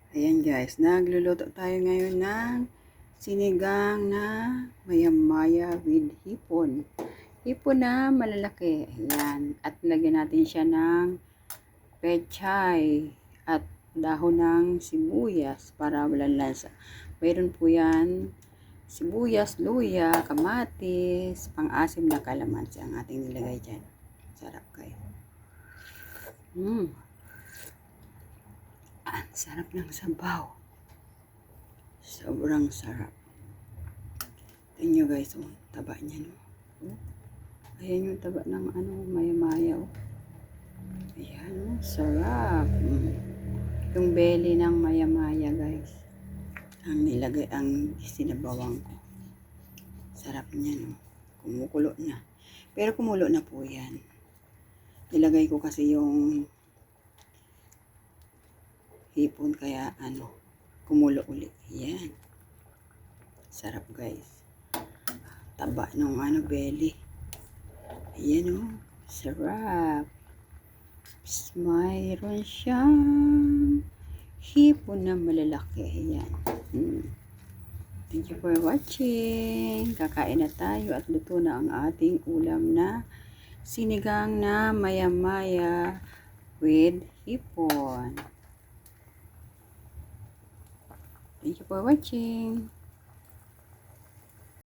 Ayan guys, nagluluto tayo ngayon ng sinigang na maya-maya with hipon. Hipon na malalaki. Ayan. At lagyan natin siya ng pechay at dahon ng sibuyas para walang lansa. Mayroon po yan sibuyas, luya, kamatis, pang-asim na kalamansi ang ating nilagay dyan. Sarap kayo. Ang sarap ng sabaw. Sobrang sarap. Tingnan nyo guys, oh, taba niya, no? Oh, ayan yung taba ng maya-maya, oh. Ayan, oh, sarap. Yung belly ng maya-maya guys. Ang nilagay, ang sinabawang ko. Sarap niya, no? Kumukulo na. Pero kumulo na po yan. Nilagay ko kasi yung hipon kaya kumulo ulit. Yan. Sarap guys. Taba ng belly. Ayan oh. Sarap. Mayroon siyang hipon na malalaki. Ayan. Thank you for watching. Kakain na tayo at luto na ang ating ulam na sinigang na maya-maya with hipon. Thank you for watching.